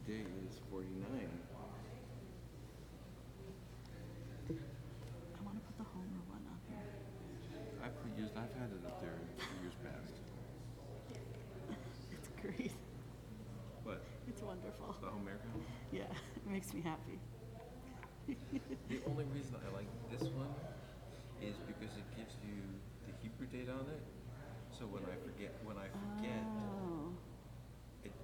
today is 49. I want to put the Homer one up here. I've had it up there in years past. It's great. What? It's wonderful. The Home America? Yeah, it makes me happy. The only reason I like this one is because it gives you the Hebrew date on it. So when I forget, Oh,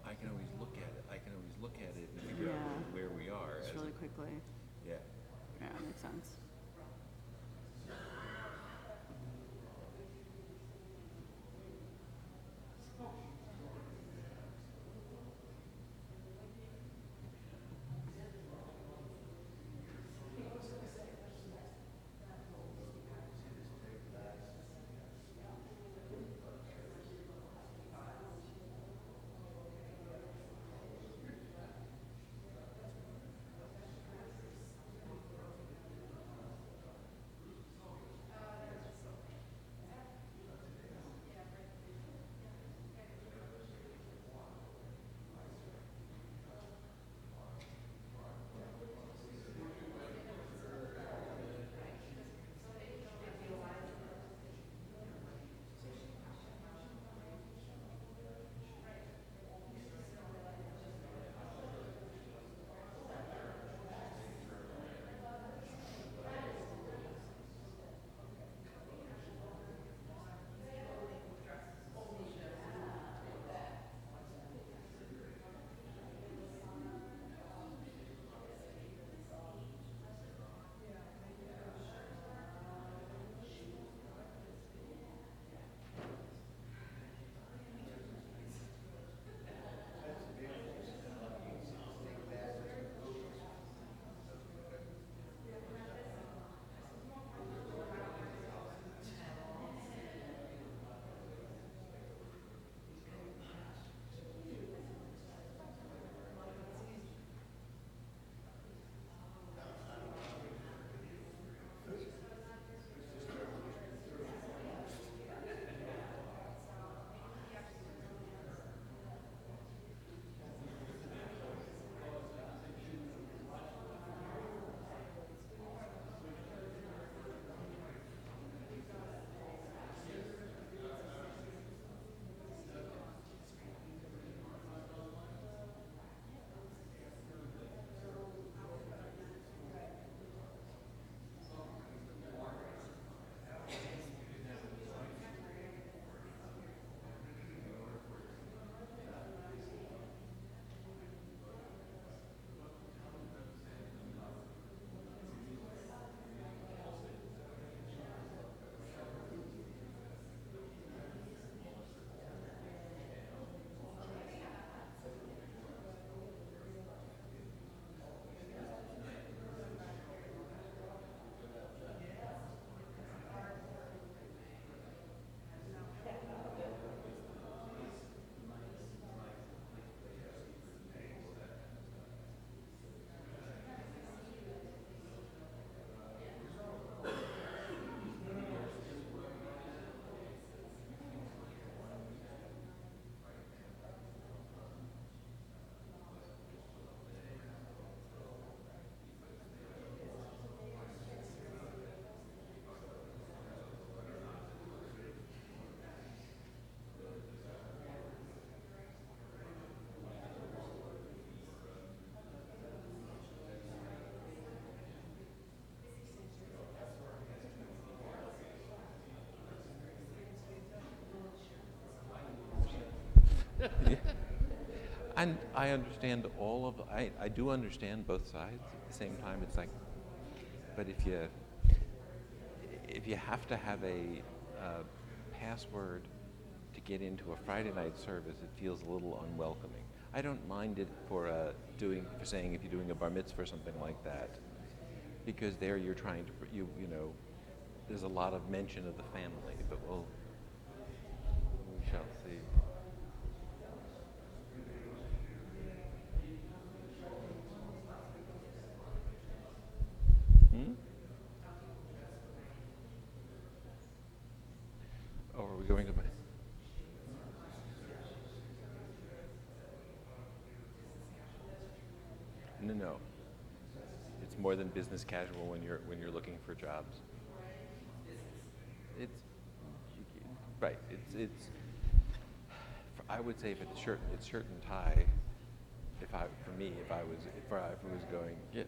I can always look at it. I can always look at it and figure out yeah. where we are. Just really quickly. Yeah. Yeah, makes sense. Yeah. And I understand I do understand both sides at the same time. It's like, but if you have to have a password to get into a Friday night service, it feels a little unwelcoming. I don't mind it for saying if you're doing a bar mitzvah or something like that, because there you're trying to you know there's a lot of mention of the family, but we shall see. Hmm? Oh, are we going to? No. It's more than business casual when you're looking for jobs. It's right. I would say if it's shirt and tie. If I was going, yeah.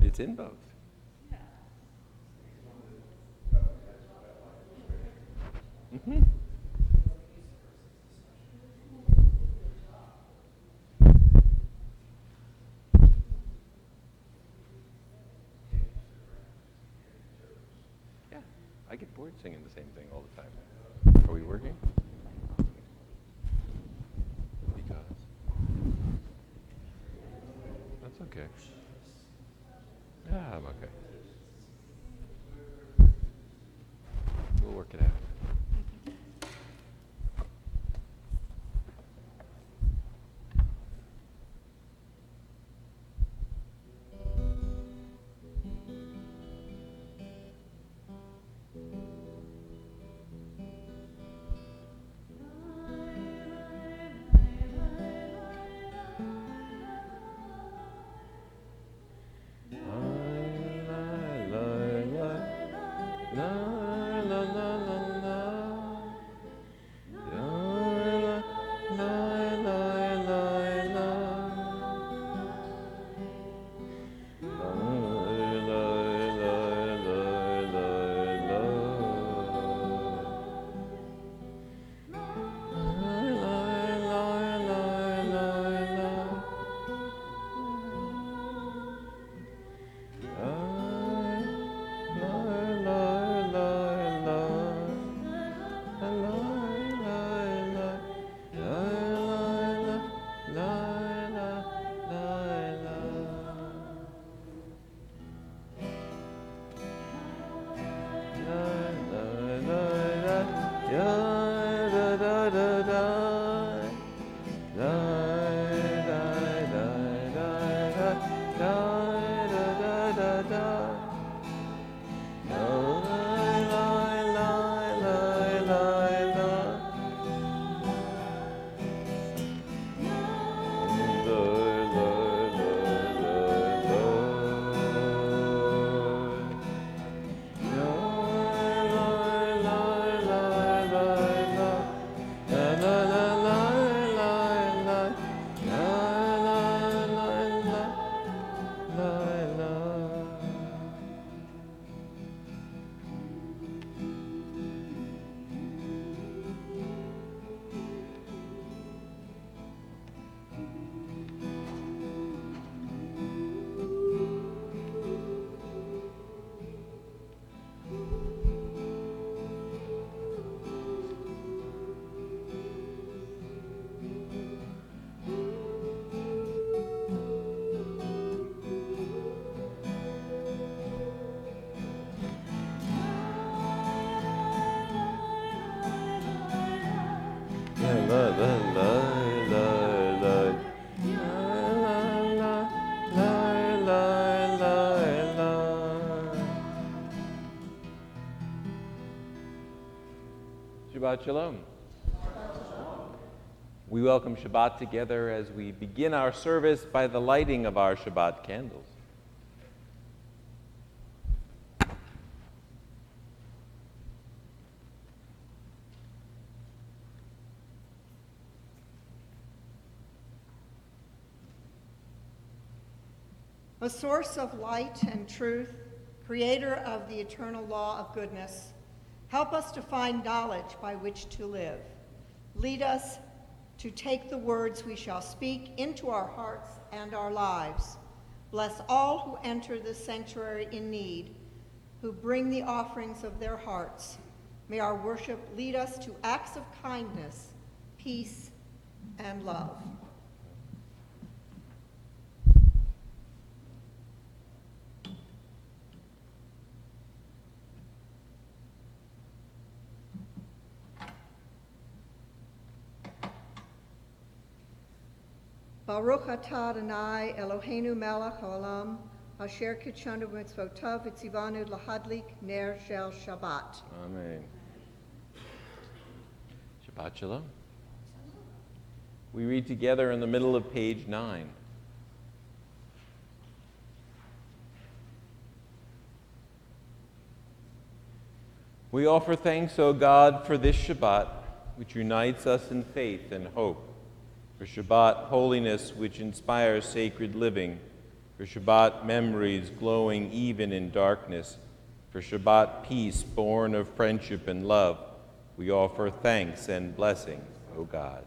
It's in both. Mm-hmm. Yeah, I get bored singing the same thing all the time. Are we working? Because that's okay. Yeah, I'm okay. We'll work it out. Shabbat Shalom. We welcome Shabbat together as we begin our service by the lighting of our Shabbat candles. A source of light and truth, creator of the eternal law of goodness, help us to find knowledge by which to live. Lead us to take the words we shall speak into our hearts and our lives. Bless all who enter this sanctuary in need, who bring the offerings of their hearts. May our worship lead us to acts of kindness, peace, and love. Baruch atah Adonai Eloheinu melech haolam, asher kitshanu b'mitzvotav v'tzivanu lahadlik ner shel Shabbat. Amen. Shabbat Shalom. We read together in the middle of page 9. We offer thanks, O God, for this Shabbat, which unites us in faith and hope, for Shabbat holiness, which inspires sacred living, for Shabbat memories glowing even in darkness, for Shabbat peace born of friendship and love. We offer thanks and blessing, O God.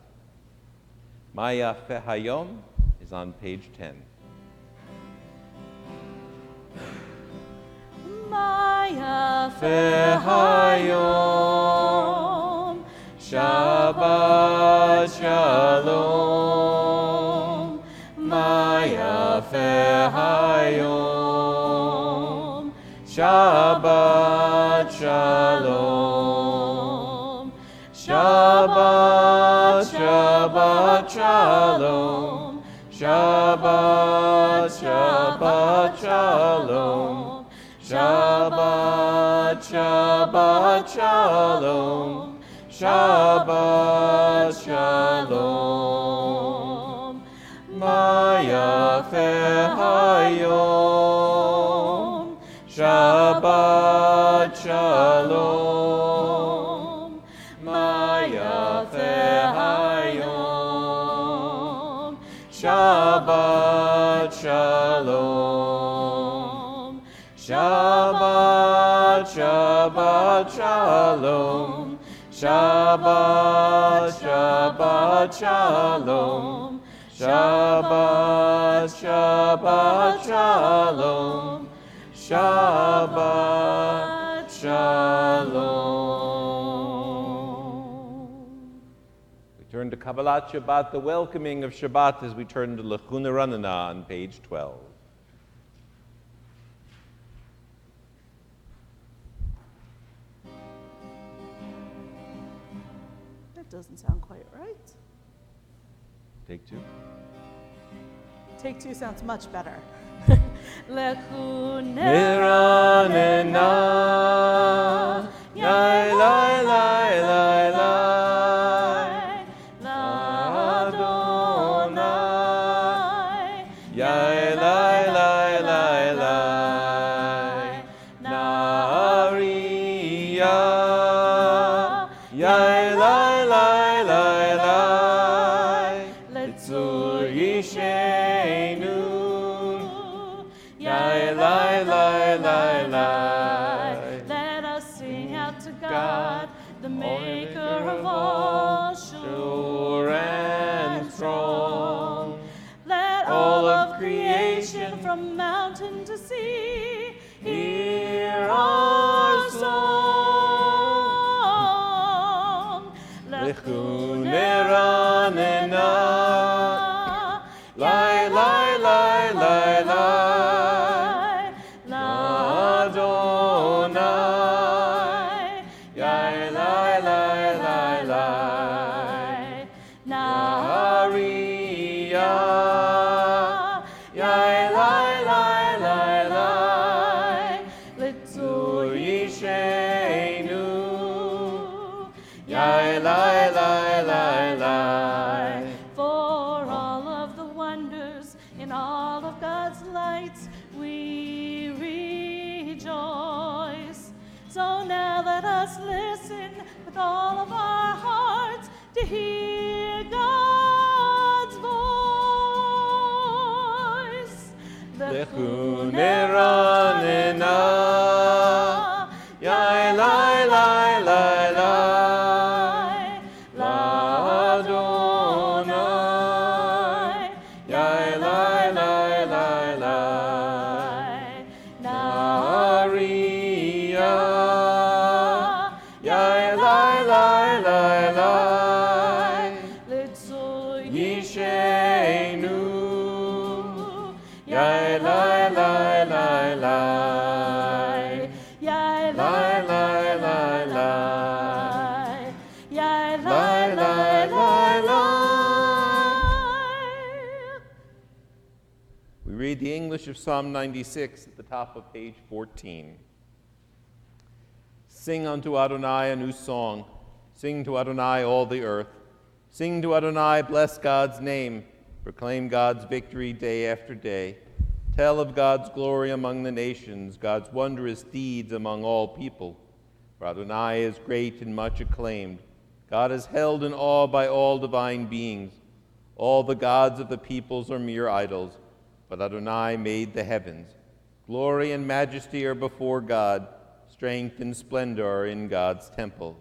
Maya Hayom is on page 10. Maya Hayom, Shabbat Shalom. Maya Hayom, Shabbat Shalom. Shabbat, Shabbat Shalom. Shabbat, Shabbat Shalom. Shabbat, Shabbat Shalom. Shabbat Shalom. Maya Hayom. Shabbat Shalom. Maya Hayom. Shabbat Shalom. Shabbat, Shabbat Shalom. Shabbat, Shabbat Shalom. Shabbat, Shabbat Shalom. Shabbat Shalom. We turn to Kabbalat Shabbat, the welcoming of Shabbat, as we turn to Lechuna Ranana on page 12. That doesn't sound quite right. Take 2. Take 2 sounds much better. Niranena, Yai lai, lai, lai, lai, Adonai, Yai, lai, lai, lai, lai, Nariya, Yai, lai, lai, lai, lai, Litzur Yishenu, Yai, lai, lai, lai, lai. Let us sing out to God, the maker of all, Sure and strong. Let all of creation from mountain to sea hear our song. Lechuneranena, lai, lai, lai, lai, lai, Adonai, Yai, lai, lai, lai, lai, Nariya, Yai, lai, lai, lai, lai, Litzur Yishenu, Yai, lai, lai, lai, lai. For all of the wonders in all of God's lights, we rejoice. So now let us listen with all of our hearts to hear God's voice. Lechuneranena, Yai, lai, lai, lai, lai, Adonai, Yai, lai, lai, lai, lai, Nariya, Yai, lai, lai, lai, lai, Litzur Yishenu, Yai, lai, lai, lai, lai. read the English of Psalm 96 at the top of page 14. Sing unto Adonai a new song. Sing to Adonai all the earth. Sing to Adonai, bless God's name. Proclaim God's victory day after day. Tell of God's glory among the nations, God's wondrous deeds among all people. For Adonai is great and much acclaimed. God is held in awe by all divine beings. All the gods of the peoples are mere idols, but Adonai made the heavens. Glory and majesty are before God. Strength and splendor are in God's temple.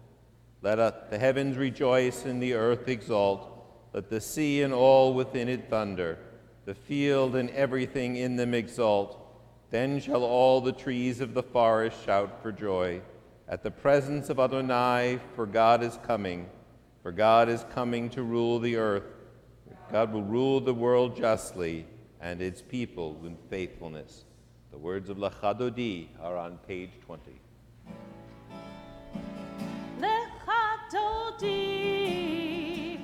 Let the heavens rejoice and the earth exult. Let the sea and all within it thunder. The field and everything in them exult. Then shall all the trees of the forest shout for joy at the presence of Adonai, for God is coming. For God is coming to rule the earth. God will rule the world justly and its people with faithfulness. The words of Lecha Dodi are on page 20. Lecha Dodi,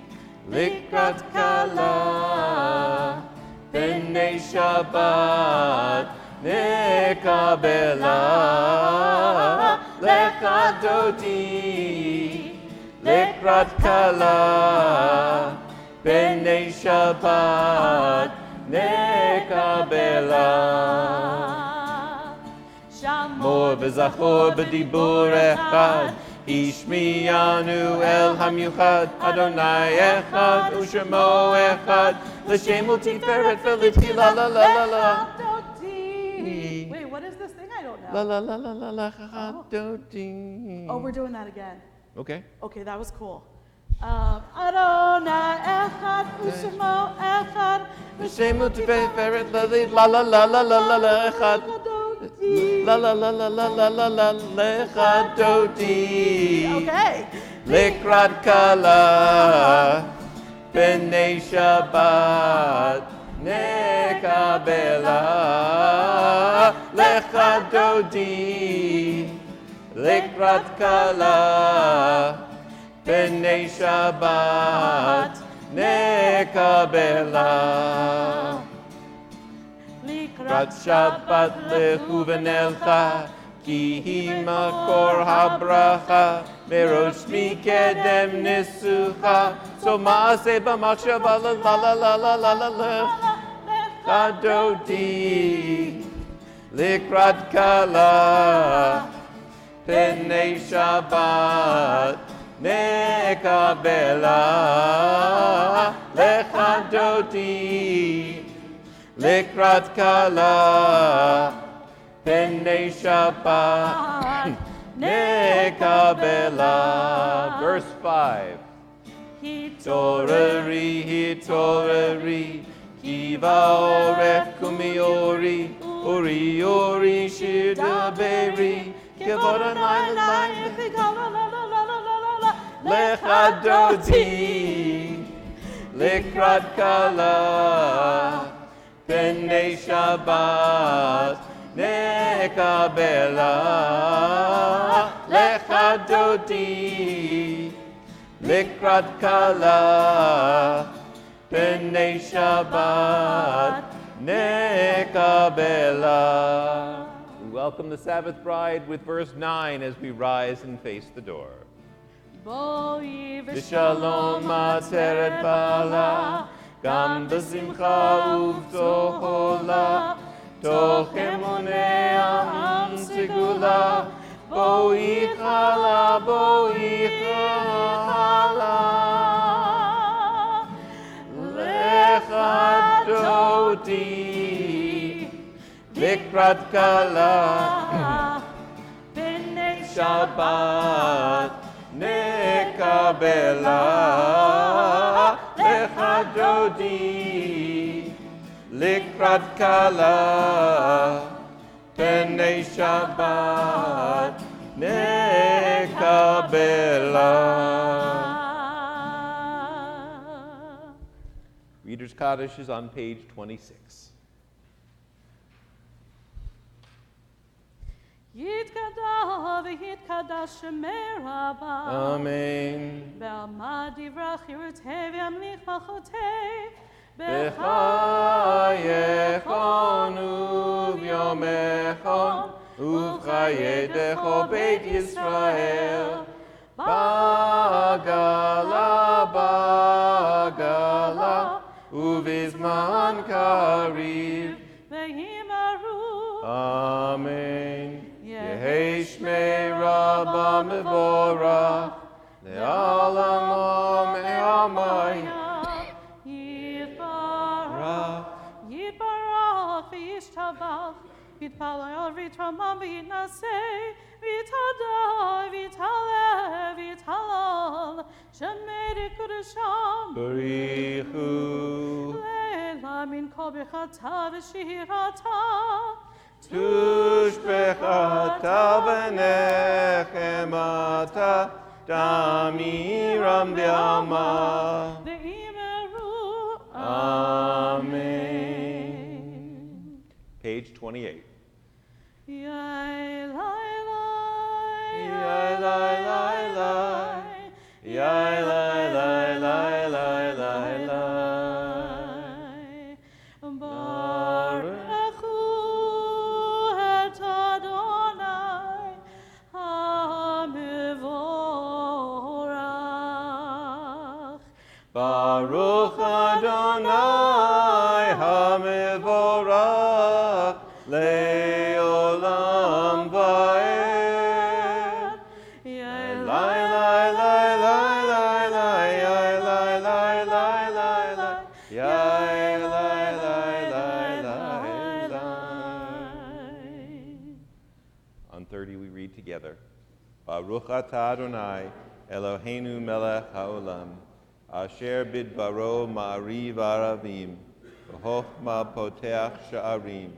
Likrat Kala, B'nei Shabbat, Nekabela. Lecha Dodi, Likrat Kala, B'nei Shabbat, Nekabela. Shamor v'zachor b'dibur echad, Ishmiyanu el hamyuchad, Adonai echad, Ushemo echad, L'shem u'tiferet v'litchi la la la la la. Wait, what is this thing? I don't know. La la la la la la la dodi. Oh, we're doing that again. Okay. Okay, that was cool. Adonai echad, Ushemo echad, L'shem u'tiferet v'litchi la la la la la la la echad. La la la la la la la la lecha dodi. Okay. Likrat kala, B'nei Shabbat, Nekabela. Lecha dodi, Likrat kala, B'nei Shabbat, Nekabela. Likrat Shabbat lechu v'nelcha, ki hi makor habracha, merosh mikedem nisucha, so ma'aseh b'machshava la la la la la la lecha dodi. Likrat kala, B'nei Shabbat, Nekabela. Lecha dodi, Likrat kala, B'nei Shabbat, Nekabela. Verse 5. Hitorari, Kiva orech kumiori, ori shir daberi, Kevod Adonai lecha dodi, Likrat kala, B'nei Shabbat, Nekabela. Lecha dodi, Likrat kala, B'nei Shabbat, Nekabela. We welcome the Sabbath bride with verse 9 as we rise and face the door. Boi V'shalom atzeret bala, Gam b'simcha uvtohola, Toch emunei am segula, Boi chala, Lecha dodi, Likrat kala, B'nei Shabbat, Nekabela. Lecha dodi, Likrat kala, B'nei Shabbat, Nekabela. Reader's Kaddish is on page 26. Yitkada v'yitkada shemei rabba. Amen. Be'alma divra chirutei v'yamlich malchotei. B'chayechon uvyomechon uvchayedecho Beit Yisrael Bagala uvizman kariv. Amen. Yehi shmei Rabba mevorach le'alamo me'amayim. Yitbarach v'yishtabach v'yitpalel v'yitramam v'yitnaseh v'yitadai v'yitaleh v'yitalal shemei dekudasham Barichu. leila min kol bechata v'shirata Tushbechata v'nechemata damiram b'alma. Amen. Page 28. Yai lai lai, Yai lai lai lai, yai lai lai lai lai lai lai. Baruchu et Adonai HaMevorach. Baruch Adonai HaMevorach le'olam va'ed. Yai Lai lai lai lai lai lai, yai lai lai lai lai lai, yai lai lai lai lai lai. On 30 we read together. Baruch atah Adonai Eloheinu melech haolam asher bidbaro ma'ariv aravim v'chochma poteach sha'arim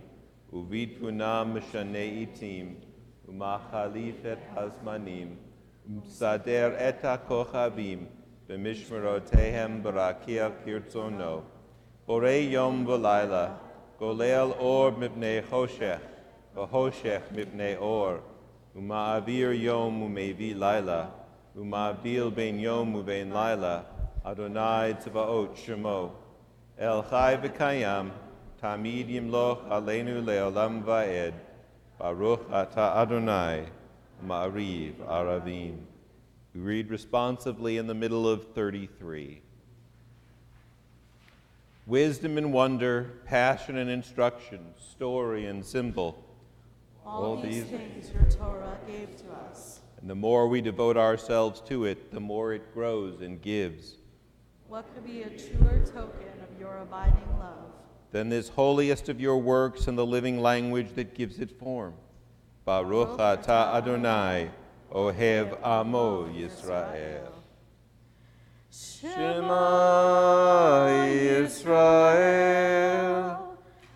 uvidkunam mishanei itim umachalif et hazmanim umsader et hakochavim b'mishmerotehem b'rakia kirtzono borei yom v'layla golel or mipnei choshech v'hoshech mipnei or uma'avir yom umevi layla uma'avdil ben yom uben layla Adonai tzvaot shemo el chai v'kayam tamid yimloch aleinu le'olam va'ed Baruch atah Adonai ma'ariv aravim. We read responsively in the middle of 33. Wisdom and wonder, passion and instruction, story and symbol. All these things your Torah gave to us. And the more we devote ourselves to it, the more it grows and gives. What could be a truer token of your abiding love Than this holiest of your works and the living language that gives it form? Baruch atah Adonai, Oheb Amo Yisrael. Shema Yisrael,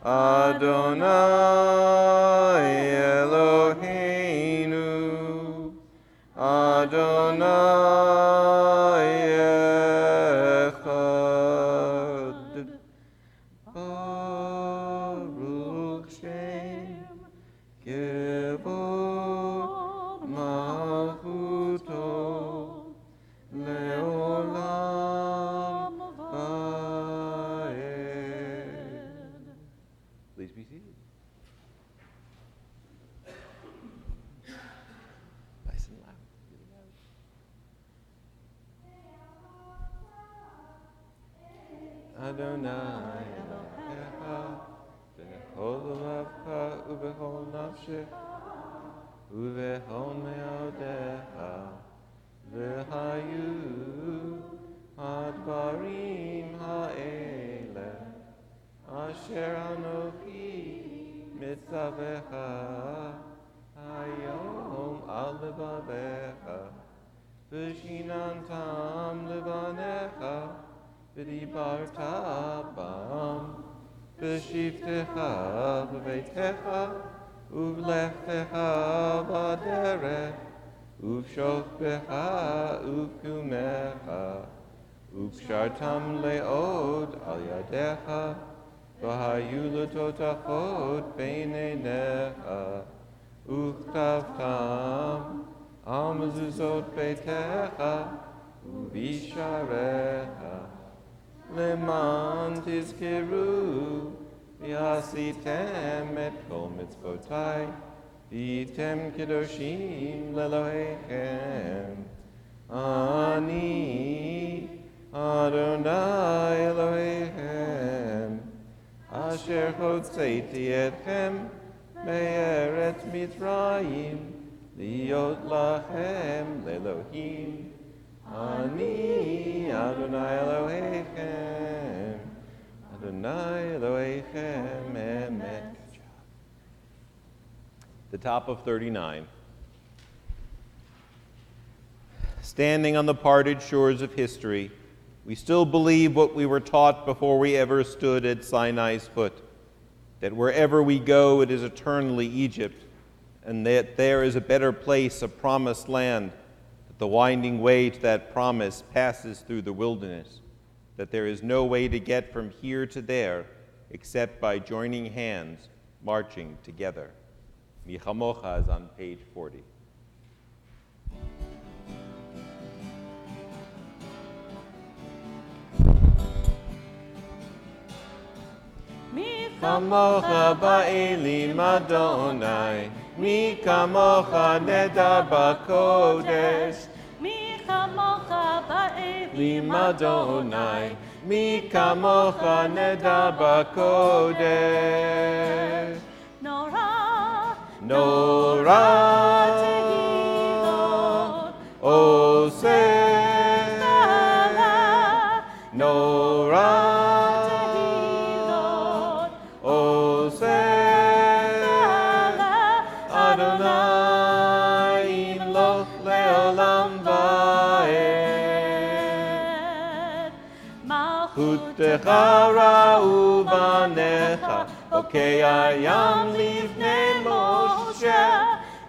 Adonai Eloheinu, Adonai Echad. Baruch Shem Kevod Malchuto Leolam Vaed. Please be seated. Nice and loud. Really loud. Adonai Elohecha b'chol lavcha ubechol nafshecha ubechol me'odecha v'hayu hadbarim ha'ele asher anochi mitzavecha hayom al levavecha v'shinantam levanecha v'dibarta bam v'shivtecha v'veitecha uvlechtecha b'derech uvshoftecha uvkumecha uvshartam le'od al yadecha v'hayu l'totachot b'neinecha uchtavtam al mezuzot beitecha uvisharecha למען תזכרו, ועשיתם את כל מצוותיי, והייתם קדושים לאלוהיכם. אני אדוני אלוהיכם, אשר הוצאתי אתכם מארץ מצרים, להיות לכם לאלוהים. אני אדוני אלוהיכם, אדוני אלוהיכם אמת. The top of 39. Standing on the parted shores of history, we still believe what we were taught before we ever stood at Sinai's foot, that wherever we go it is eternally Egypt, and that there is a better place, a promised land, that the winding way to that promise passes through the wilderness, that there is no way to get from here to there except by joining hands, marching together. Mi Chamocha is on page 40. Mi Kamocha ba'elim Adonai, mi kamocha nedar b'kodesh. Mi chamocha ba'elim Lim Adonai, mi kamocha nedar b'kodesh. Nora, Nora tehilot, oseh, Nora tehilot, oseh, Adonai imloch leolam va'ed. Malchutecha ra'u banecha, Okei hayam lifnei Moshe,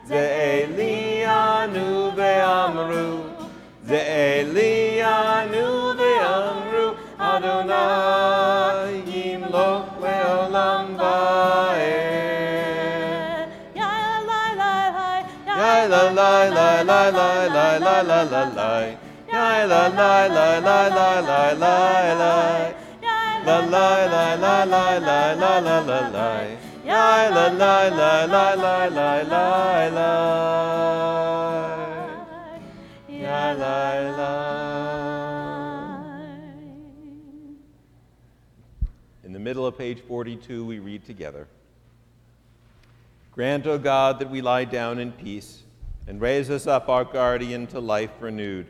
Ze'elianu ve'amru, Ze'elianu ve'amru, Adonai yimloch leolam va'ed. Yai la la la la la la la la la la, Yai la la la la la la la la. La la la la la la la la la la, ya la la la la la la la la, ya la la. In the middle of page 42, we read together. Grant, O God, that we lie down in peace, and raise us up, our guardian, to life renewed.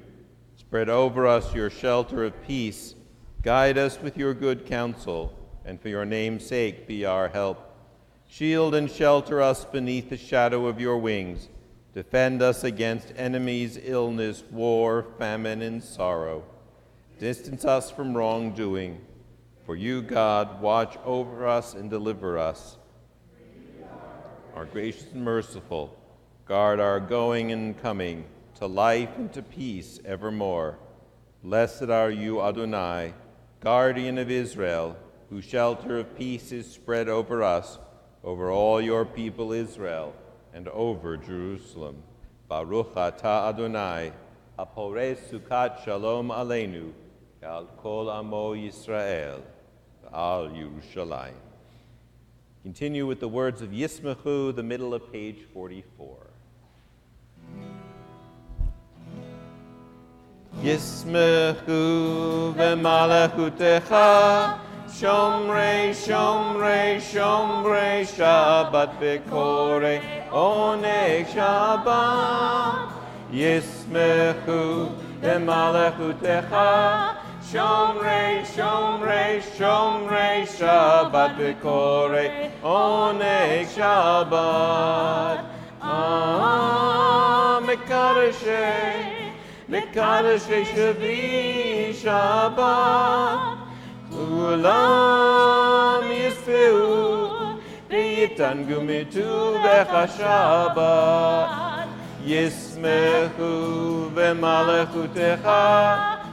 Spread over us your shelter of peace. Guide us with your good counsel, and for your name's sake be our help. Shield and shelter us beneath the shadow of your wings. Defend us against enemies, illness, war, famine, and sorrow. Distance us from wrongdoing. For you, God, watch over us and deliver us. Our gracious and merciful, guard our going and coming to life and to peace evermore. Blessed are you, Adonai, guardian of Israel, whose shelter of peace is spread over us, over all your people Israel, and over Jerusalem. Baruch atah Adonai, hapores sukat shalom aleinu, al kol amo Yisrael, al Yerushalayim. Continue with the words of Yismachu, the middle of page 44. Yismechu v'malachutecha, shomrei, shomrei, shomrei, Shabbat v'korei, oneg Shabbat. Yismechu v'malachutecha, shomrei, shomrei, shomrei, Shabbat v'korei, oneg Shabbat. Mekadeshei, Mekadeshei Shavi Shabbat, Kulam Yisfeu, V'yitangu mituvecha Shabbat, Yismechu v'malachutecha,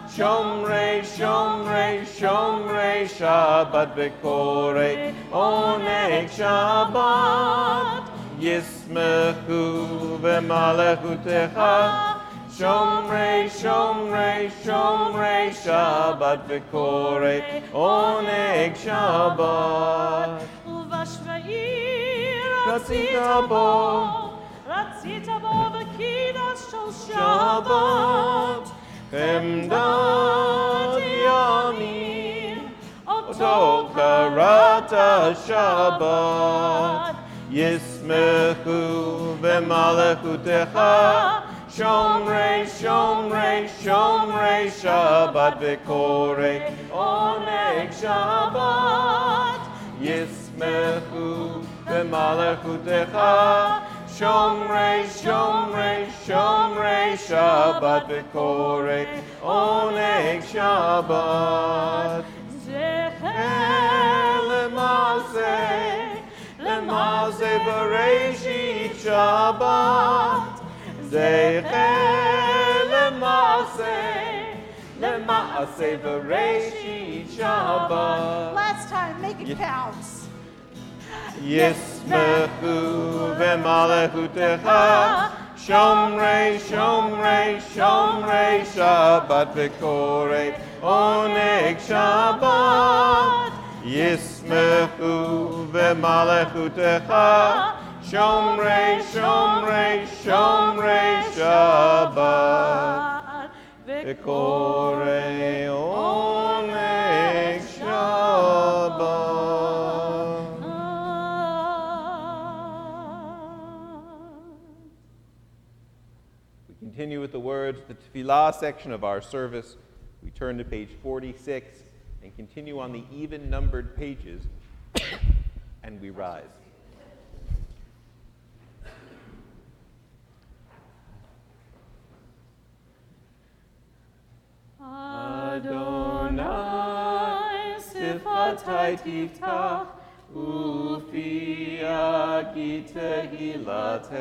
Shomrei, Shomrei, Shomrei, Shabbat v'korei, oneg Shabbat, Yismechu v'malachutecha, Shomrei, Shomrei, Shomrei Shabbat v'korei oneg Shabbat. רצית בו וקידש של Shabbat, Chemdat Yamim, Oto Karata Shabbat, Yismechu v'malechutecha, Shomrei, Shomrei, Shomrei Shabbat v'korei oneg Shabbat, Yismechu v'malechutecha, Shomrei, Shomrei, Shomrei Shabbat v'korei oneg Shabbat. זכר למעשה בראשית שבת. זכר למעשה בראשית שבת. Last time, make it count. ישמחו ומלכותך, שומרי, שומרי, שומרי שבת וקורא עונג שבת. ישמחו ומלכותך, שומרי, שומרי, שומרי שבת וקורא עונג שבת. Continue with the words, the tefillah section of our service. We turn to page 46 and continue on the even-numbered pages, and we rise. Adonai sifatai tiftach ufi agi tehilatecha.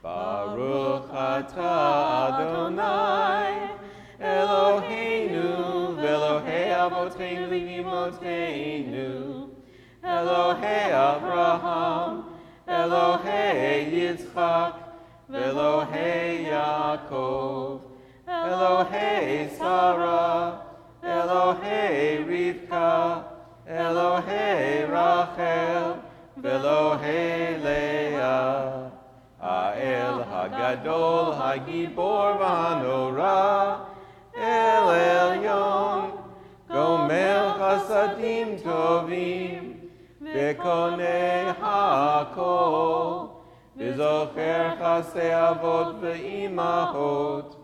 Baruch atah Adonai Eloheinu v'Elohei avotenu v'imotenu Elohei Avraham Elohei Yitzchak v'Elohei Yaakov Elohei Sarah Elohei Rivka Elohei Rachel v'Elohei Leah האל הגדול, הגיבור והנורא, אל עליון, גומל חסדים טובים, וקונה הכל, וזוכר חסדי אבות ואימהות,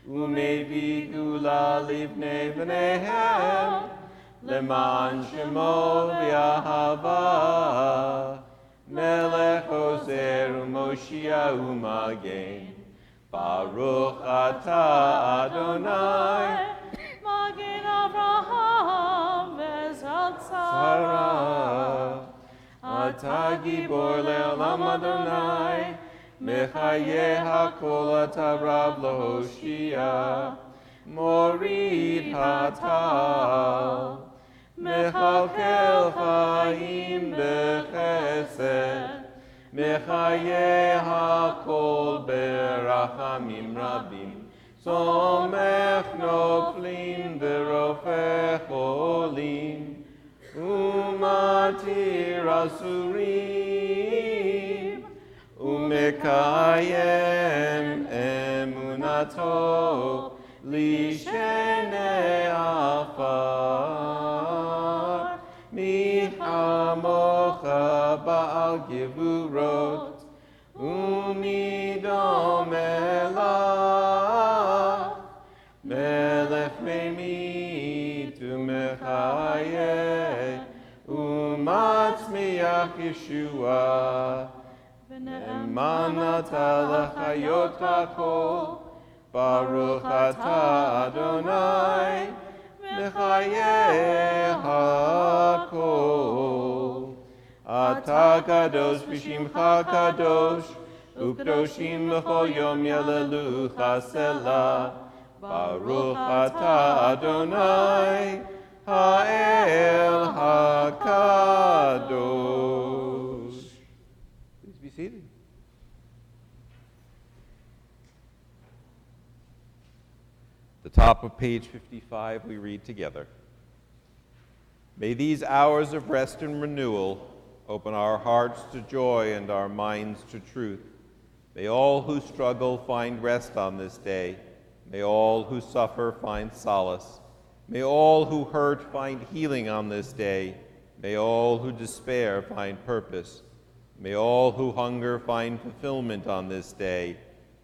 ומביא גאולה לבני בניהם, למען שמו ואהבה. מלך עוזר ומושיע ומגן, ברוך אתה אדוני, מגן אברהם וזרע. אתה גיבור לעולם אדוני, מחיי הכל אתה רב להושיע, מוריד הטל. מחלקל חיים בחסד, מחיי הכל ברחמים רבים, סומך נופלים ורופא חולים, ומתיר אסורים, ומקיים אמונתו לשני עפר. מי כמוך בעל גבורות, ומי דומה לך, מלך ממית ומחיה, ומצמיח ישועה, ונאמנת לחיות הכל, ברוך אתה אדוני, מחיי הכל. אתה קדוש בשמך קדוש, וקדושים בכל יום יללוך סלה. ברוך אתה אדוני, האל הקדוש. Please be seated. The top of page 55 we read together. May these hours of rest and renewal open our hearts to joy and our minds to truth. May all who struggle find rest on this day. May all who suffer find solace. May all who hurt find healing on this day. May all who despair find purpose. May all who hunger find fulfillment on this day.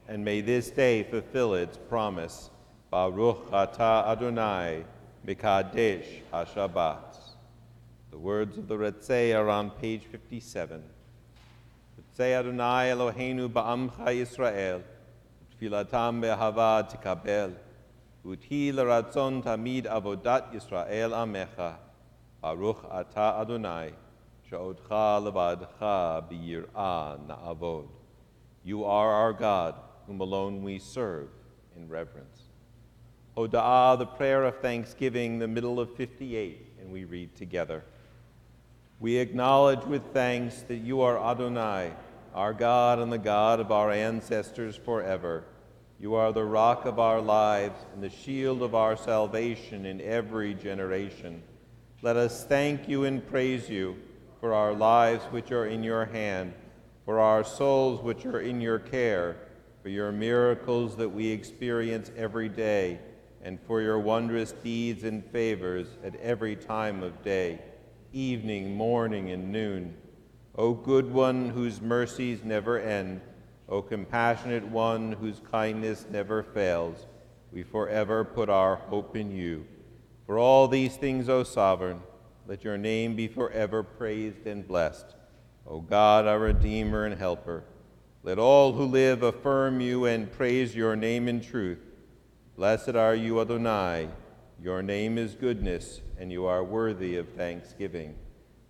And may this day fulfill its promise. Baruch atah Adonai, Mekadesh HaShabbat. The words of the Retzei are on page 57. Retzei Adonai Eloheinu ba'amcha Yisrael, tfilatam be'ahava tikabel, uti l'ratzon tamid avodat Yisrael amecha, Baruch atah Adonai, she'odcha levadcha b'yir'ah na'avod. You are our God, whom alone we serve in reverence. Hoda'ah, the prayer of thanksgiving, the middle of 58, and we read together. We acknowledge with thanks that you are Adonai, our God and the God of our ancestors forever. You are the rock of our lives and the shield of our salvation in every generation. Let us thank you and praise you for our lives which are in your hand, for our souls which are in your care, for your miracles that we experience every day, and for your wondrous deeds and favors at every time of day, evening, morning, and noon. O good one whose mercies never end, O compassionate one whose kindness never fails, we forever put our hope in you. For all these things, O sovereign, let your name be forever praised and blessed. O God, our Redeemer and Helper, let all who live affirm you and praise your name in truth. Blessed are you, Adonai. Your name is goodness, and you are worthy of thanksgiving.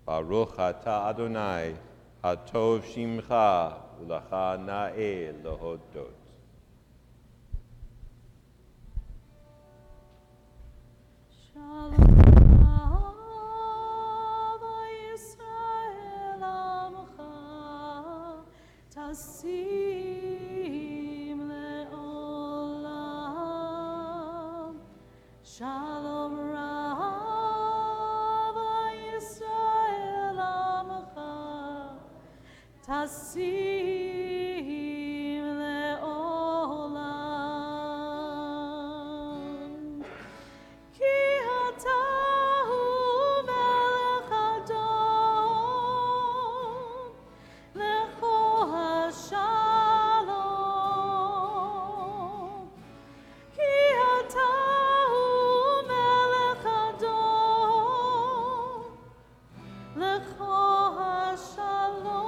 Baruch atah Adonai, hatov shimcha, u'lacha na'eh lehodot. Shalom Yisrael Amcha, Tasim le'olam. Shalom Yisrael Amcha, Tasim le'olam. Ki atahu melech Adon, lecho hashalom. Ki atahu melech Adon, lecho hashalom.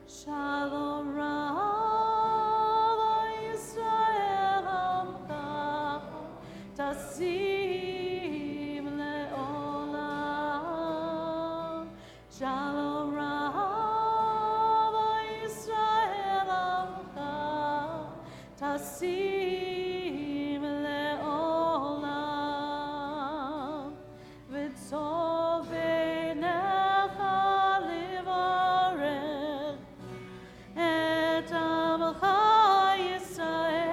Shalom Rav Yisrael Amcha, Tasim le'olam. Shalom Rav Yisrael Amcha, Tasim le'olam. V'tzov beinecha livarech et amcha Yisrael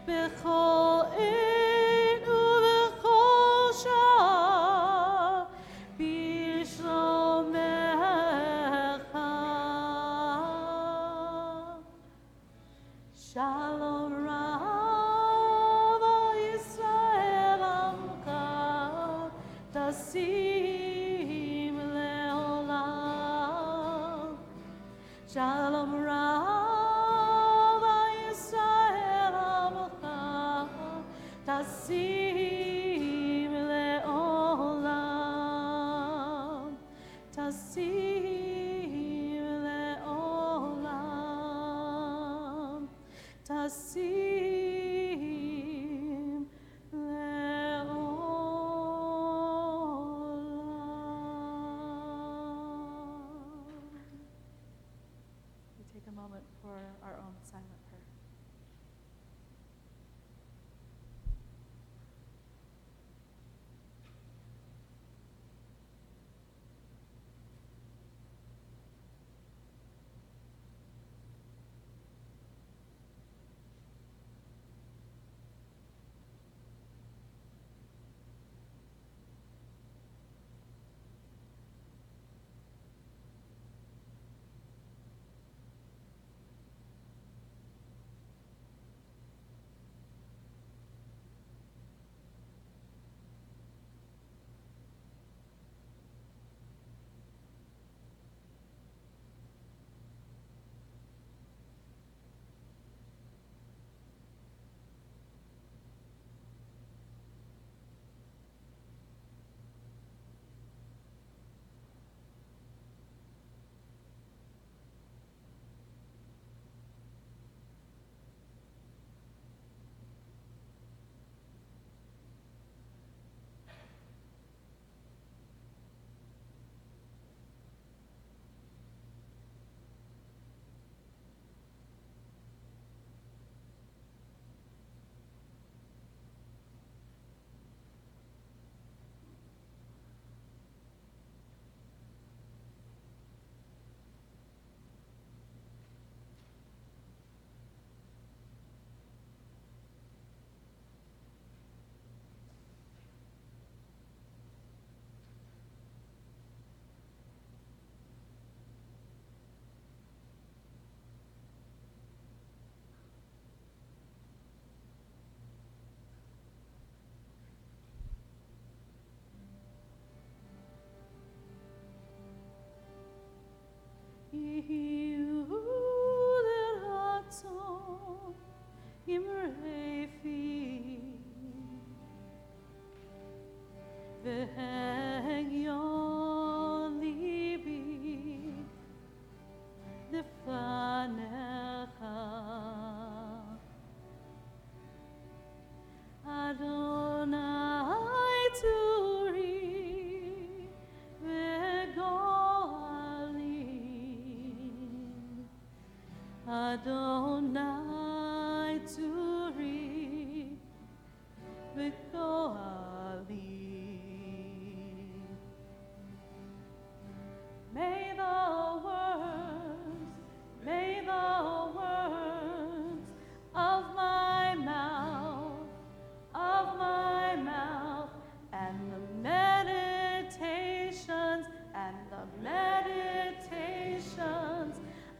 b'chol עת ובכל שעה בשלומך. Shalom Rav Yisrael Amcha, Tasim le'olam. Shalom Rav Yisrael Amcha, Tasim le'olam. Tasim le'olam. Tasim le'olam. We take a moment for our own silent prayer. Yehuder Ratzon im Refi V'hegyon libi lefanecha Adonai Turi v'goalim Adonai Turi v'goalim May the words of my mouth, and the meditations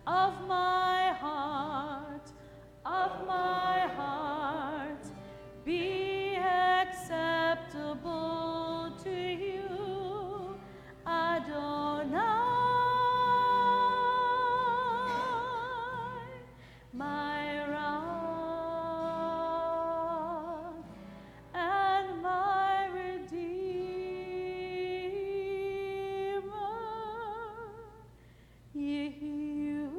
of my heart be acceptable to you, Adonai, my rock and my redeemer. Yehuder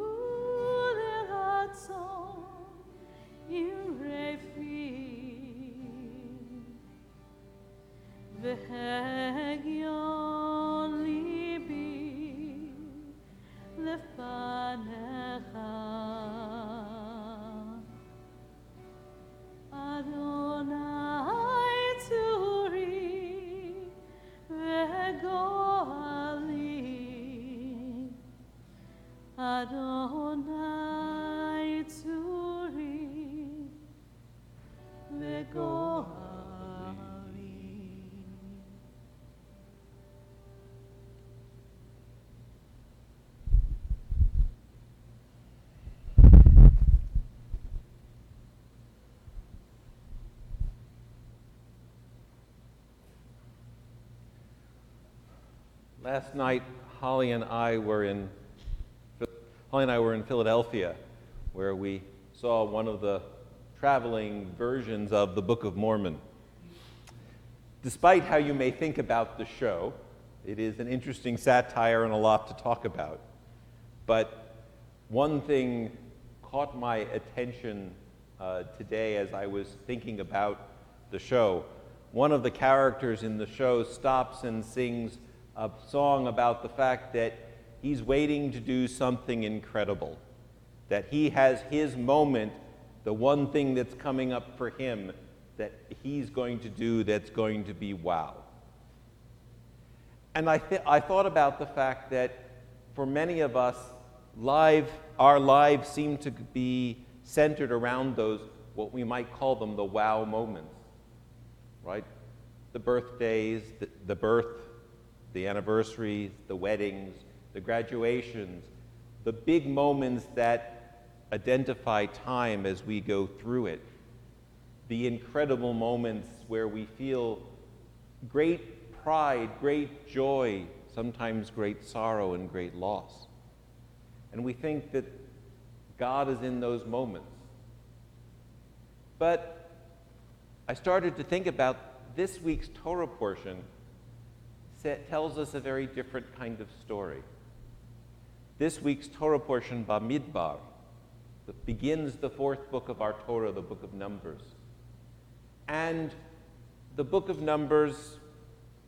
Ratzon im Refi v'hegyon libi lefanecha Adonai Turi v'goalim Adonai Turi v'goalim. Last night, Holly and I were in Philadelphia, where we saw one of the traveling versions of the Book of Mormon. Despite how you may think about the show, it is an interesting satire and a lot to talk about. But one thing caught my attention today as I was thinking about the show. One of the characters in the show stops and sings a song about the fact that he's waiting to do something incredible, that he has his moment, the one thing that's coming up for him that he's going to do that's going to be wow. And I thought about the fact that for many of us, our lives seem to be centered around those, what we might call them, the wow moments, right? The birthdays, the birth, the anniversaries, the weddings, the graduations, the big moments that identify time as we go through it, the incredible moments where we feel great pride, great joy, sometimes great sorrow and great loss. And we think that God is in those moments. But I started to think about this week's Torah portion tells us a very different kind of story. This week's Torah portion, Bamidbar, that begins the fourth book of our Torah, the book of Numbers. And the book of Numbers,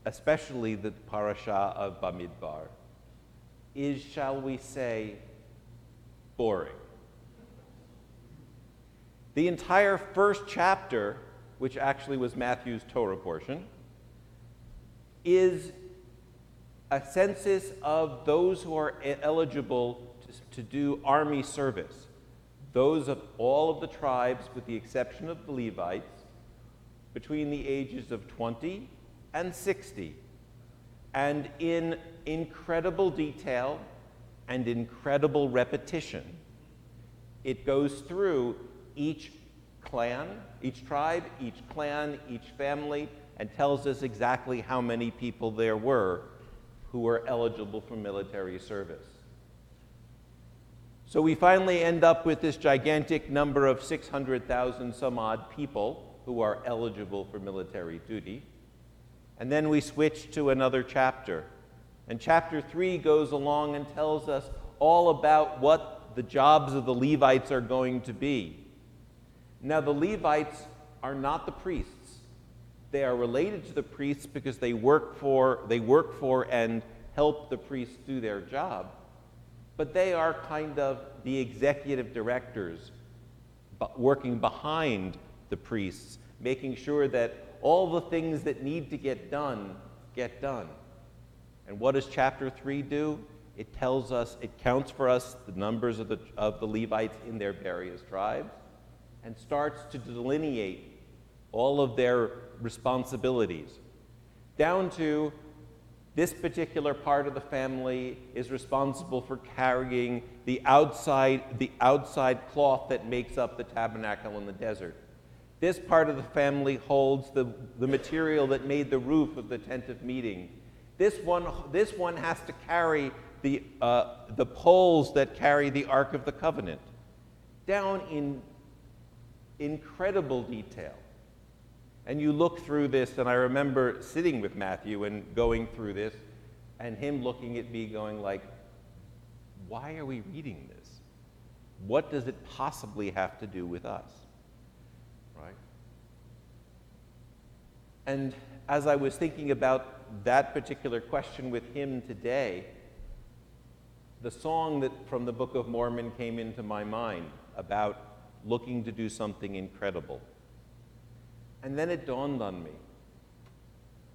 especially the parasha of Bamidbar, is, shall we say, boring. The entire first chapter, which actually was Matthew's Torah portion, is a census of those who are eligible to do army service. Those of all of the tribes, with the exception of the Levites, between the ages of 20 and 60. And in incredible detail and incredible repetition, it goes through each clan, each tribe, each clan, each family, and tells us exactly how many people there were who were eligible for military service. So we finally end up with this gigantic number of 600,000 some odd people who are eligible for military duty. And then we switch to another chapter. And chapter 3 goes along and tells us all about what the jobs of the Levites are going to be. Now, the Levites are not the priests. They are related to the priests because they work for and help the priests do their job. But they are kind of the executive directors working behind the priests, making sure that all the things that need to get done, get done. And what does chapter 3 do? It tells us, it counts for us the numbers of the Levites in their various tribes and starts to delineate all of their responsibilities, down to this particular part of the family is responsible for carrying the outside cloth that makes up the tabernacle in the desert. This part of the family holds the material that made the roof of the tent of meeting. This one has to carry the poles that carry the Ark of the Covenant, down in incredible detail. And you look through this, and I remember sitting with Matthew and going through this, and him looking at me going like, why are we reading this? What does it possibly have to do with us? Right? And as I was thinking about that particular question with him today, the song from the Book of Mormon came into my mind about looking to do something incredible. And then it dawned on me.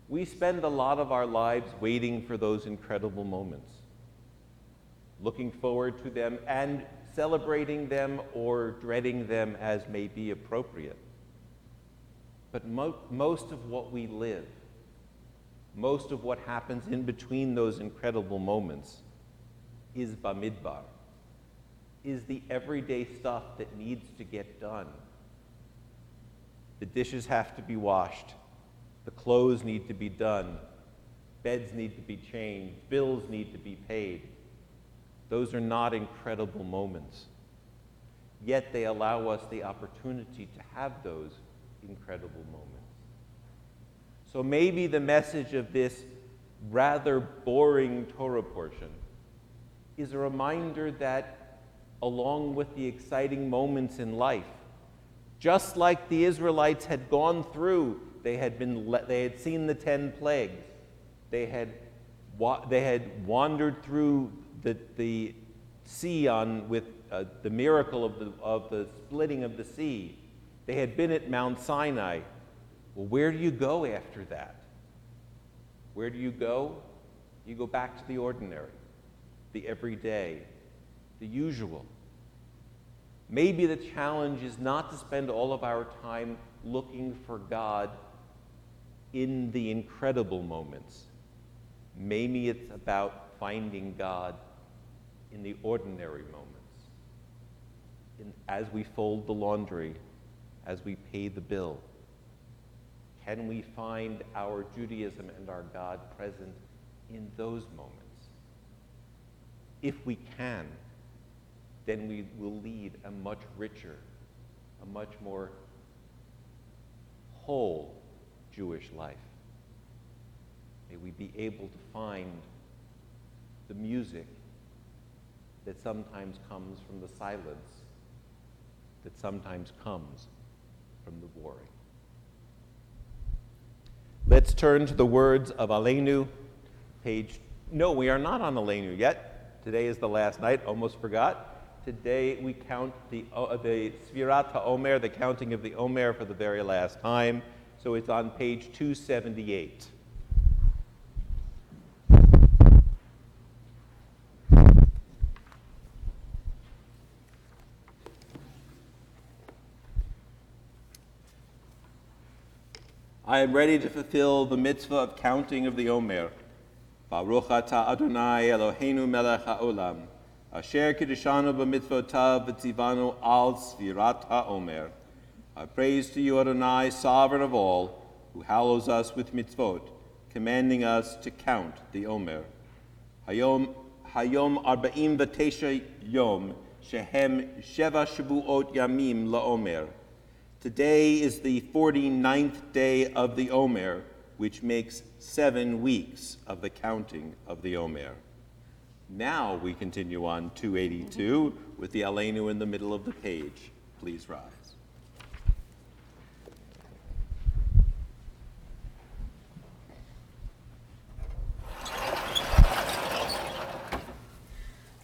We spend a lot of our lives waiting for those incredible moments, looking forward to them and celebrating them or dreading them as may be appropriate. But most of what we live, most of what happens in between those incredible moments is Bamidbar, is the everyday stuff that needs to get done. The dishes have to be washed. The clothes need to be done. Beds need to be changed. Bills need to be paid. Those are not incredible moments. Yet they allow us the opportunity to have those incredible moments. So maybe the message of this rather boring Torah portion is a reminder that along with the exciting moments in life, just like the Israelites had gone through, they had seen the 10 plagues. They had wandered through the sea with the miracle of the splitting of the sea. They had been at Mount Sinai. Well, where do you go after that? Where do you go? You go back to the ordinary, the everyday, the usual. Maybe the challenge is not to spend all of our time looking for God in the incredible moments. Maybe it's about finding God in the ordinary moments. As we fold the laundry, as we pay the bill, can we find our Judaism and our God present in those moments? If we can, then we will lead a much richer, a much more whole Jewish life. May we be able to find the music that sometimes comes from the silence, that sometimes comes from the warring. Let's turn to the words of Aleinu, no, we are not on Aleinu yet. Today is the last night, almost forgot. Today we count the Sfirat HaOmer, the counting of the Omer for the very last time. So it's on page 278. I am ready to fulfill the mitzvah of counting of the Omer. Baruch atah Adonai Eloheinu melech haolam, asher kiddushanu b'mitzvotav v'tzivanu al sfirat ha'omer. Praise to you, Adonai, sovereign of all, who hallows us with mitzvot, commanding us to count the Omer. Hayom arba'im v'tesha yom shehem sheva shavuot yamim laomer. Today is the 49th day of the Omer, which makes 7 weeks of the counting of the Omer. Now we continue on 282 with the Aleinu in the middle of the page. Please rise.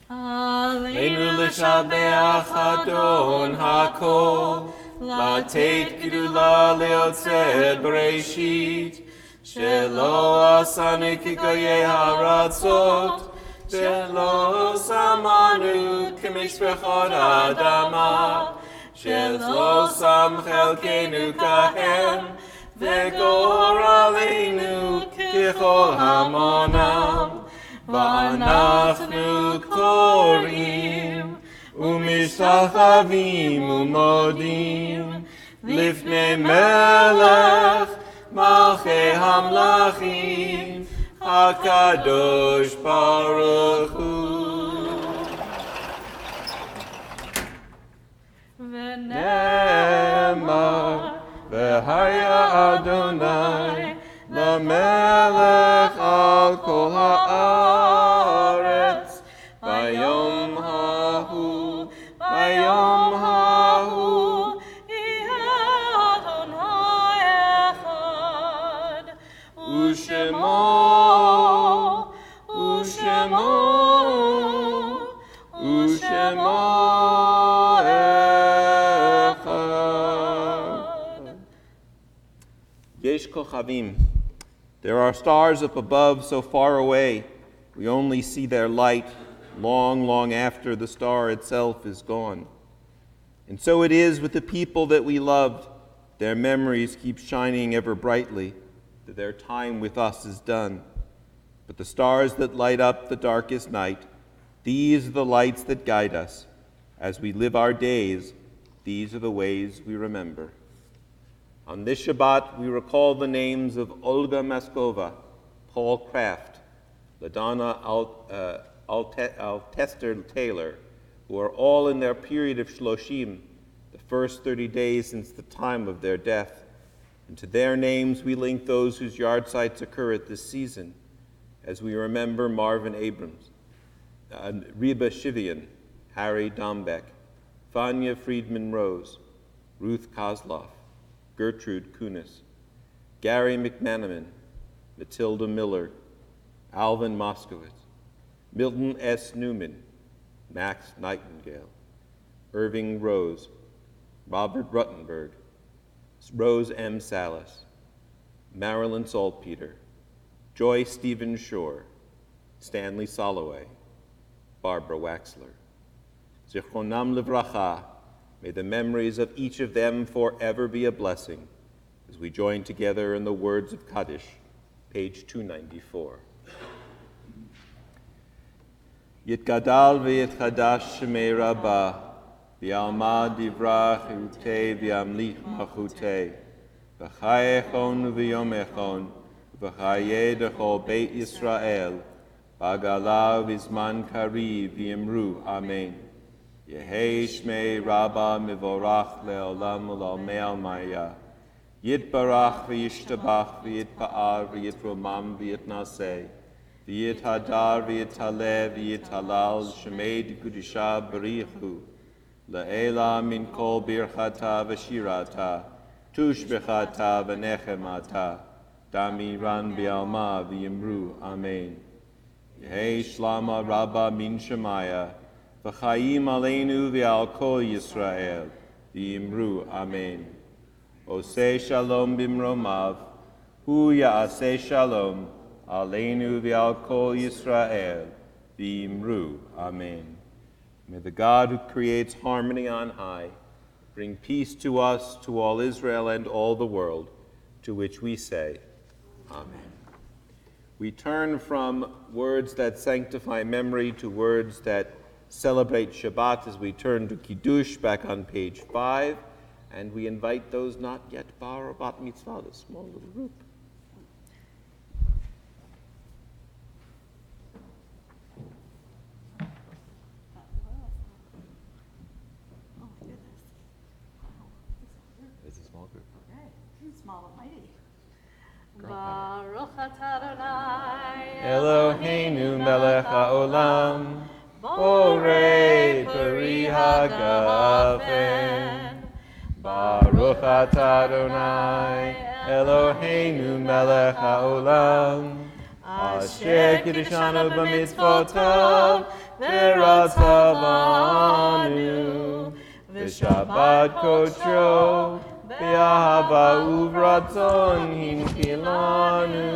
Aleinu l'shabeach Adon HaKol, לתת גדולה ליוצר בראשית, שלא עשנו כגויי הארצות, שלא שמנו כמשפחות האדמה, שלא שם חלקנו כהם, וגורלנו ככל המונם, ואנחנו קוראים ומשתחווים ומודים לפני מלך מלכי המלכים הקדוש ברוך הוא. ונאמר והיה אדוני למלך על כל הארץ ביום ההוא יהיה אדוני אחד ושמו אחד. Yesh kochavim. There are stars up above so far away, we only see their light long, long after the star itself is gone. And so it is with the people that we loved. Their memories keep shining ever brightly, that their time with us is done. But the stars that light up the darkest night, these are the lights that guide us. As we live our days, these are the ways we remember. On this Shabbat, we recall the names of Olga Maskova, Paul Kraft, LaDonna Altester Taylor, who are all in their period of Shloshim, the first 30 days since the time of their death. And to their names we link those whose yard sites occur at this season, as we remember Marvin Abrams, Reba Shivian, Harry Dombeck, Vanya Friedman Rose, Ruth Kozloff, Gertrude Kunis, Gary McManaman, Matilda Miller, Alvin Moskowitz, Milton S. Newman, Max Nightingale, Irving Rose, Robert Ruttenberg, Rose M. Salas, Marilyn Saltpeter, Joy Stephen Shore, Stanley Soloway, Barbara Waxler. Zichronam Livracha, may the memories of each of them forever be a blessing, as we join together in the words of Kaddish, page 294. Yitgadal v'yitchadash shemei rabbah, v'yalma divrach utei v'yamlich machutei, v'chayechon v'yomechon, v'chayeh dechol beit Yisrael, b'agala v'zman kari v'yimru, amen. Yehei shmei rabba mivorach le'olam u'l'almei almaya. Yitbarach v'yishtabach v'yitpa'ar v'yitromam v'yitnaseh. V'yithadar v'yithaleh v'yithalal shmei d'kudisha b'richu. Le'ela min kol birchata v'shirata. Tushbechata v'nechemata. Damiran v'alma v'yimru. Amen. Yehei shlama rabba min shemaya. V'chaim aleinu v'al kol Yisrael, v'yimru, amen. Oseh shalom bimromav, hu ya'aseh shalom, aleinu v'al kol Yisrael, v'yimru, amen. May the God who creates harmony on high bring peace to us, to all Israel and all the world, to which we say, amen. We turn from words that sanctify memory to words that celebrate Shabbat as we turn to Kiddush back on page 5, and we invite those not yet bar or bat mitzvah, the small little group. Eloheinu melech haolam, borei peri hagafen. Baruch atah Adonai, Eloheinu melech haolam, asher kiddushanu b'mitzvotav, v'ratzavanu, v'shabbat kodshro, v'ahava uvratzon hinkilanu,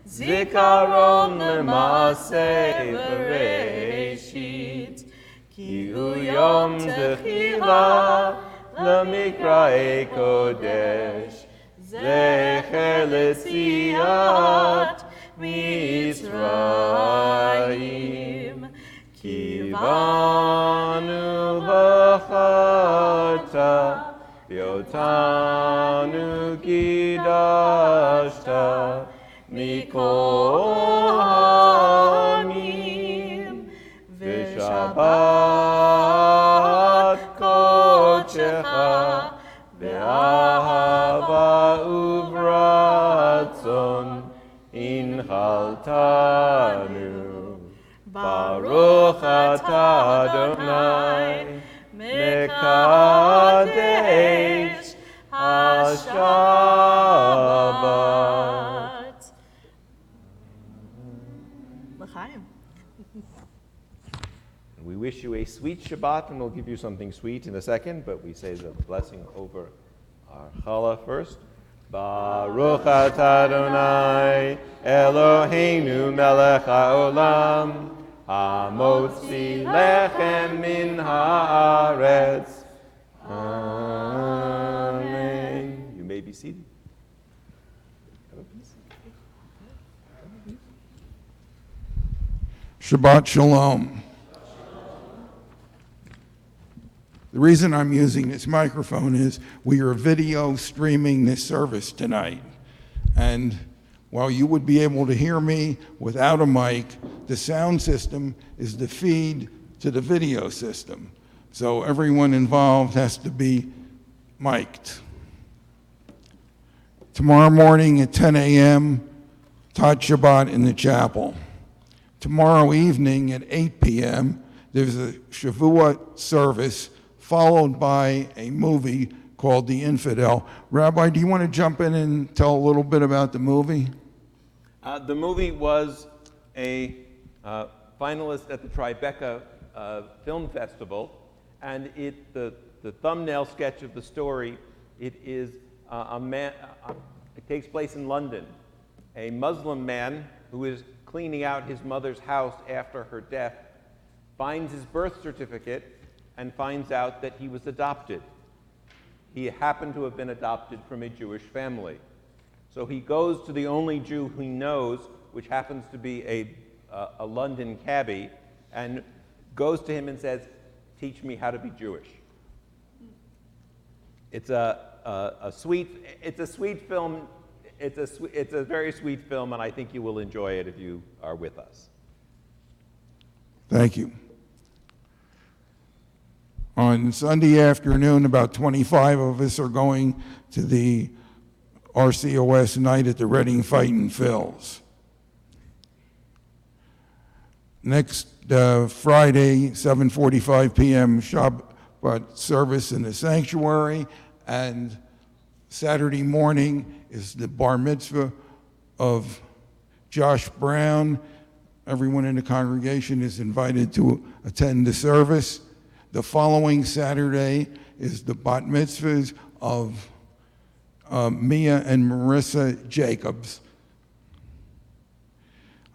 zikaron l'maaseh b'reishit, ki hu yom techilah, l'mikra'e kodesh, zecher l'tziat Mitzrayim, kivanu v'chata, v'yotanu kidashta, mikol ha'amim, v'shabbat kodshecha, v'ahava uvratzon inchaltanu. Baruch atah Adonai, mekadesh ha-Shabbat. L'chaim. We wish you a sweet Shabbat, and we'll give you something sweet in a second, but we say the blessing over our challah first. Baruch atah Adonai, Eloheinu melech haolam, hamotzi lechem min haaretz. Amen. You may be seated. Shabbat Shalom. The reason I'm using this microphone is we are video streaming this service tonight. And while you would be able to hear me without a mic, the sound system is the feed to the video system. So everyone involved has to be mic'd. Tomorrow morning at 10 a.m., Tod Shabbat in the chapel. Tomorrow evening at 8 p.m., there's a Shavuot service followed by a movie called The Infidel. Rabbi, do you want to jump in and tell a little bit about the movie? The movie was a finalist at the Tribeca Film Festival, and the thumbnail sketch of the story, it is a man, it takes place in London. A Muslim man who is cleaning out his mother's house after her death finds his birth certificate and finds out that he was adopted. He happened to have been adopted from a Jewish family. So he goes to the only Jew he knows, which happens to be a London cabbie, and goes to him and says, "Teach me how to be Jewish." It's a sweet film. It's a very sweet film, and I think you will enjoy it if you are with us. Thank you. On Sunday afternoon, about 25 of us are going to the RCOS night at the Reading Fightin' Phils. Next Friday, 7:45 p.m. Shabbat service in the sanctuary, and Saturday morning is the bar mitzvah of Josh Brown. Everyone in the congregation is invited to attend the service. The following Saturday is the bat mitzvahs of Mia and Marissa Jacobs.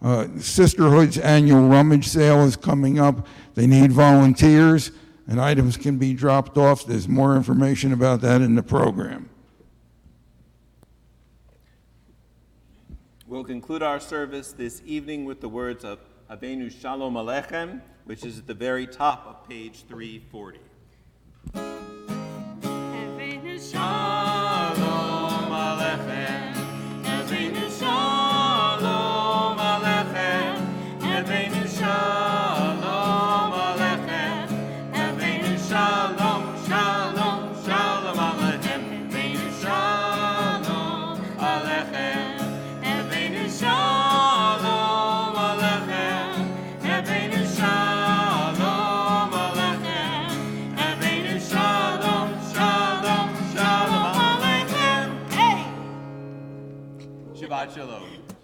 Sisterhood's annual rummage sale is coming up. They need volunteers, and items can be dropped off. There's more information about that in the program. We'll conclude our service this evening with the words of Avenu Shalom Aleichem, which is at the very top of page 340. Avenu Shalom Aleichem, Avenu Shalom Aleichem, Avenu Shalom Aleichem, Avenu Shalom, Shalom, Shalom Aleichem, Avenu Shalom Aleichem, Avenu Shalom Shabbat Shalom.